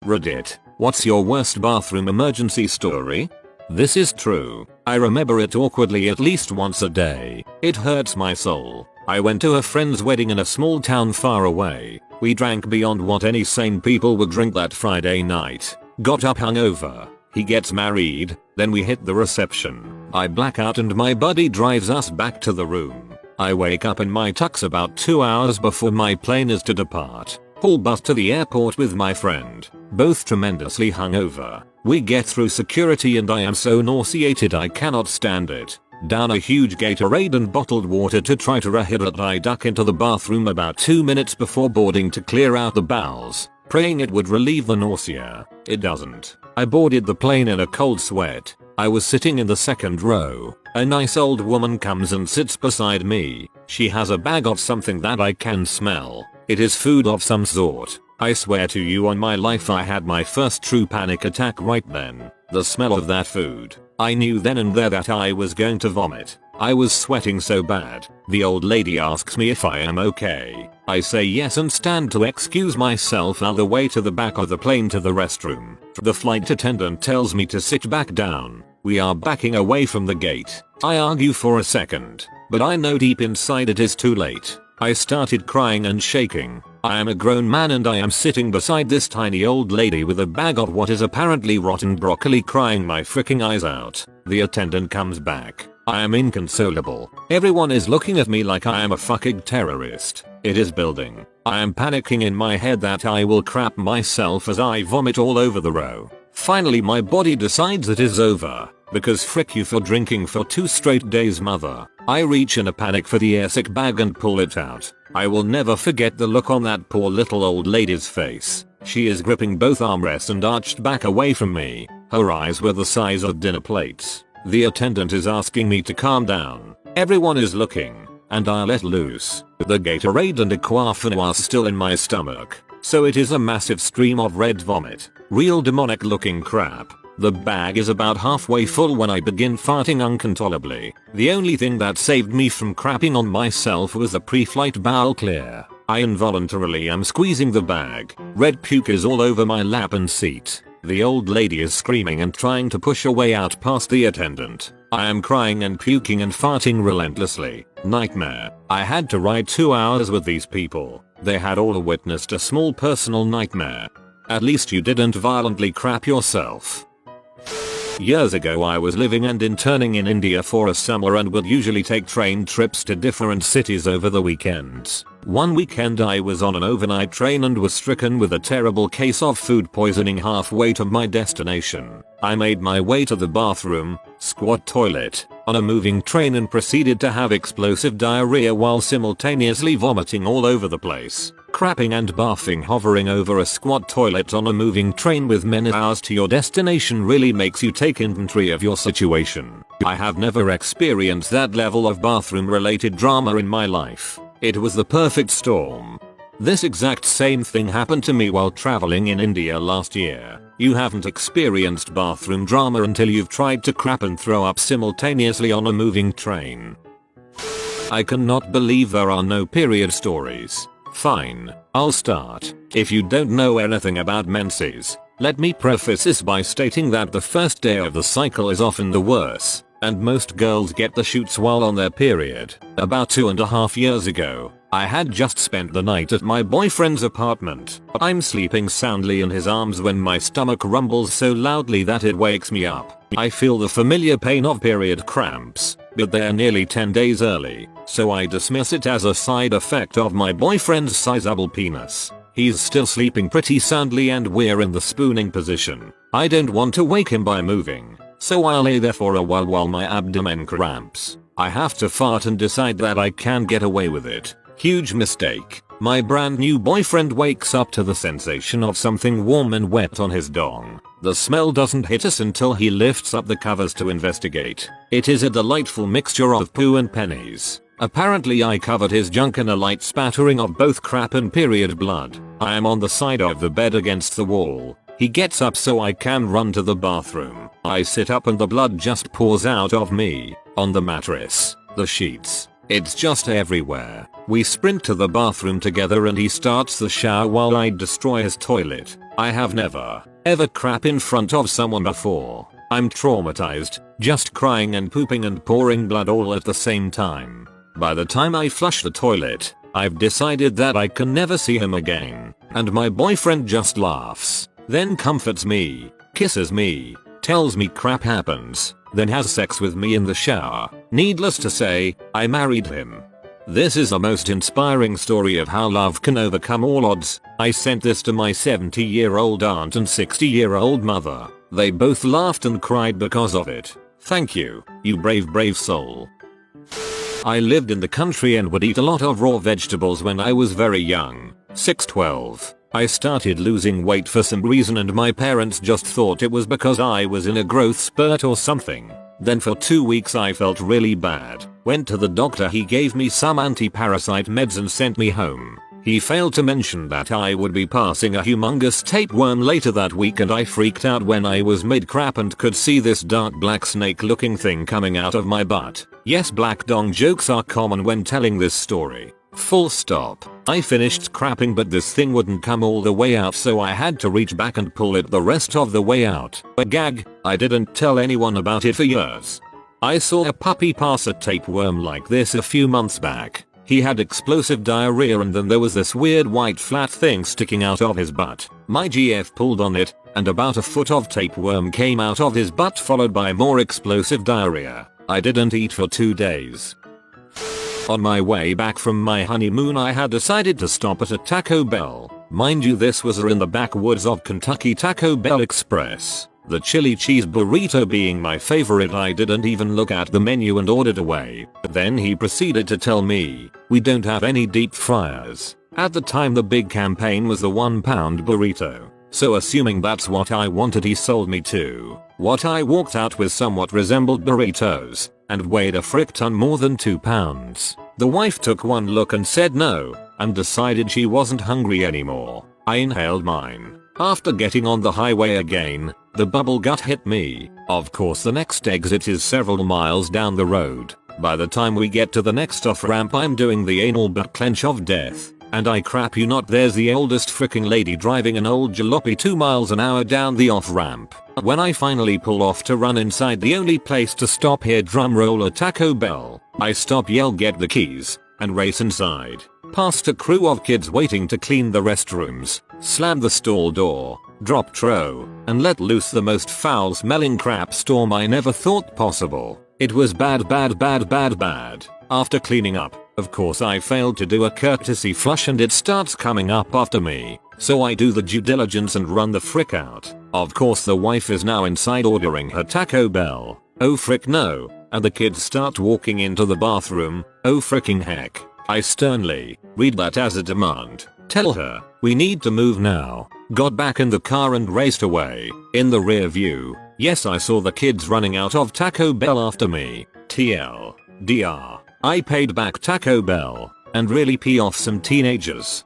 Reddit, what's your worst bathroom emergency story? This is true. I remember it awkwardly at least once a day. It hurts my soul. I went to a friend's wedding in a small town far away. We drank beyond what any sane people would drink that Friday night. Got up hungover. He gets married, then we hit the reception. I black out and my buddy drives us back to the room. I wake up in my tux about 2 hours before my plane is to depart. Haul bus to the airport with my friend, both tremendously hungover. We get through security and I am so nauseated I cannot stand it. Down a huge Gatorade and bottled water to try to rehydrat. I duck into the bathroom about 2 minutes before boarding to clear out the bowels, praying it would relieve the nausea. It doesn't. I boarded the plane in a cold sweat. I was sitting in the second row. A nice old woman comes and sits beside me. She has a bag of something that I can smell. It is food of some sort. I swear to you on my life I had my first true panic attack right then. The smell of that food. I knew then and there that I was going to vomit. I was sweating so bad. The old lady asks me if I am okay. I say yes and stand to excuse myself on the way to the back of the plane to the restroom. The flight attendant tells me to sit back down. We are backing away from the gate. I argue for a second, but I know deep inside it is too late. I started crying and shaking. I am a grown man and I am sitting beside this tiny old lady with a bag of what is apparently rotten broccoli, crying my freaking eyes out. The attendant comes back. I am inconsolable. Everyone is looking at me like I am a fucking terrorist. It is building. I am panicking in my head that I will crap myself as I vomit all over the row. Finally my body decides it is over. Because frick you for drinking for 2 straight days, mother. I reach in a panic for the airsick bag and pull it out. I will never forget the look on that poor little old lady's face. She is gripping both armrests and arched back away from me. Her eyes were the size of dinner plates. The attendant is asking me to calm down. Everyone is looking. And I let loose. The Gatorade and Aquafina are still in my stomach. So it is a massive stream of red vomit. Real demonic looking crap. The bag is about halfway full when I begin farting uncontrollably. The only thing that saved me from crapping on myself was a pre-flight bowel clear. I involuntarily am squeezing the bag. Red puke is all over my lap and seat. The old lady is screaming and trying to push her way out past the attendant. I am crying and puking and farting relentlessly. Nightmare. I had to ride 2 hours with these people. They had all witnessed a small personal nightmare. At least you didn't violently crap yourself. Years ago I was living and interning in India for a summer and would usually take train trips to different cities over the weekends. One weekend I was on an overnight train and was stricken with a terrible case of food poisoning halfway to my destination. I made my way to the bathroom, squat toilet, on a moving train and proceeded to have explosive diarrhea while simultaneously vomiting all over the place. Crapping and barfing hovering over a squat toilet on a moving train with many hours to your destination really makes you take inventory of your situation. I have never experienced that level of bathroom related drama in my life. It was the perfect storm. This exact same thing happened to me while traveling in India last year. You haven't experienced bathroom drama until you've tried to crap and throw up simultaneously on a moving train. I cannot believe there are no period stories. Fine, I'll start. If you don't know anything about menses, let me preface this by stating that the first day of the cycle is often the worst, and most girls get the shoots while on their period. About 2.5 years ago, I had just spent the night at my boyfriend's apartment. I'm sleeping soundly in his arms when my stomach rumbles so loudly that it wakes me up. I feel the familiar pain of period cramps, but they're nearly 10 days early, so I dismiss it as a side effect of my boyfriend's sizable penis. He's still sleeping pretty soundly and we're in the spooning position. I don't want to wake him by moving, so I'll lay there for a while my abdomen cramps. I have to fart and decide that I can get away with it. Huge mistake. My brand new boyfriend wakes up to the sensation of something warm and wet on his dong. The smell doesn't hit us until he lifts up the covers to investigate. It is a delightful mixture of poo and pennies. Apparently I covered his junk in a light spattering of both crap and period blood. I am on the side of the bed against the wall. He gets up so I can run to the bathroom. I sit up and the blood just pours out of me, on the mattress, the sheets. It's just everywhere. We sprint to the bathroom together and he starts the shower while I destroy his toilet. I have never, ever crap in front of someone before. I'm traumatized, just crying and pooping and pouring blood all at the same time. By the time I flush the toilet, I've decided that I can never see him again, and my boyfriend just laughs, then comforts me, kisses me, tells me crap happens, then has sex with me in the shower. Needless to say, I married him. This is the most inspiring story of how love can overcome all odds. I sent this to my 70-year-old aunt and 60-year-old mother. They both laughed and cried because of it. Thank you, you brave soul. I lived in the country and would eat a lot of raw vegetables when I was very young, 6-12. I started losing weight for some reason and my parents just thought it was because I was in a growth spurt or something. Then for 2 weeks I felt really bad. Went to the doctor, he gave me some anti-parasite meds and sent me home. He failed to mention that I would be passing a humongous tapeworm later that week and I freaked out when I was mid-crap and could see this dark black snake looking thing coming out of my butt. Yes, black dong jokes are common when telling this story. Full stop. I finished crapping but this thing wouldn't come all the way out so I had to reach back and pull it the rest of the way out. A gag, I didn't tell anyone about it for years. I saw a puppy pass a tapeworm like this a few months back. He had explosive diarrhea and then there was this weird white flat thing sticking out of his butt. My GF pulled on it and about a foot of tapeworm came out of his butt followed by more explosive diarrhea. I didn't eat for 2 days. On my way back from my honeymoon I had decided to stop at a Taco Bell. Mind you, this was in the backwoods of Kentucky. Taco Bell Express. The chili cheese burrito being my favorite, I didn't even look at the menu and ordered away. Then he proceeded to tell me, we don't have any deep fryers. At the time the big campaign was the 1-pound burrito. So assuming that's what I wanted, he sold me two. What I walked out with somewhat resembled burritos and weighed a frick ton more than 2 pounds. The wife took one look and said no and decided she wasn't hungry anymore. I inhaled mine. After getting on the highway again, the bubble gut hit me. Of course the next exit is several miles down the road. By the time we get to the next off ramp I'm doing the anal butt clench of death. And I crap you not, there's the oldest fricking lady driving an old jalopy 2 miles an hour down the off ramp. When I finally pull off to run inside the only place to stop here, drumroll, a Taco Bell, I stop, yell get the keys, and race inside. Past a crew of kids waiting to clean the restrooms, slam the stall door, drop tro, and let loose the most foul smelling crap storm I never thought possible. It was bad. After cleaning up, of course I failed to do a courtesy flush and it starts coming up after me. So I do the due diligence and run the frick out. Of course the wife is now inside ordering her Taco Bell. Oh frick no. And the kids start walking into the bathroom. Oh fricking heck. I sternly read that as a demand. Tell her, we need to move now. Got back in the car and raced away. In the rear view, yes, I saw the kids running out of Taco Bell after me. TLDR. I paid back Taco Bell and really pee off some teenagers.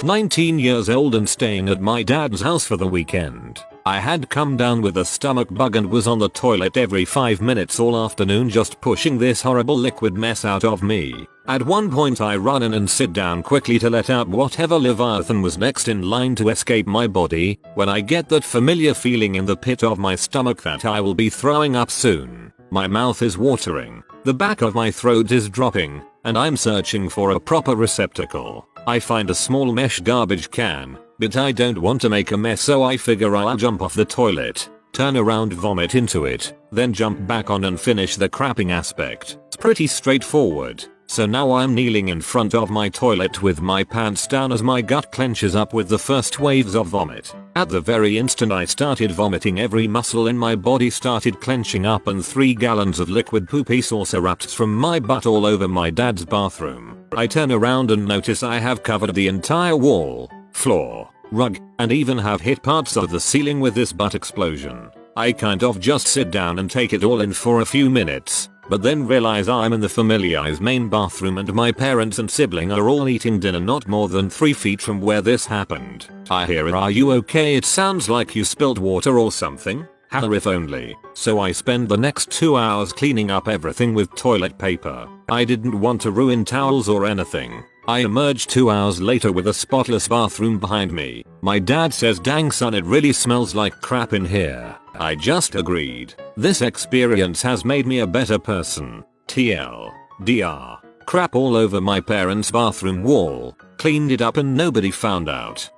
19 years old and staying at my dad's house for the weekend. I had come down with a stomach bug and was on the toilet every 5 minutes all afternoon just pushing this horrible liquid mess out of me. At one point I run in and sit down quickly to let out whatever leviathan was next in line to escape my body, when I get that familiar feeling in the pit of my stomach that I will be throwing up soon. My mouth is watering, the back of my throat is dropping, and I'm searching for a proper receptacle. I find a small mesh garbage can, but I don't want to make a mess, so I figure I'll jump off the toilet, turn around, vomit into it, then jump back on and finish the crapping aspect. It's pretty straightforward. So now I'm kneeling in front of my toilet with my pants down as my gut clenches up with the first waves of vomit. At the very instant I started vomiting, every muscle in my body started clenching up and 3 gallons of liquid poopy sauce erupted from my butt all over my dad's bathroom. I turn around and notice I have covered the entire wall, floor, rug, and even have hit parts of the ceiling with this butt explosion. I kind of just sit down and take it all in for a few minutes, but then realize I'm in the familiar's main bathroom and my parents and sibling are all eating dinner not more than 3 feet from where this happened. I hear, "Are you okay? It sounds like you spilled water or something." How if only. So I spend the next 2 hours cleaning up everything with toilet paper. I didn't want to ruin towels or anything. I emerged 2 hours later with a spotless bathroom behind me. My dad says, "Dang son, it really smells like crap in here." I just agreed. This experience has made me a better person. TLDR. Crap all over my parents' bathroom wall. Cleaned it up and nobody found out.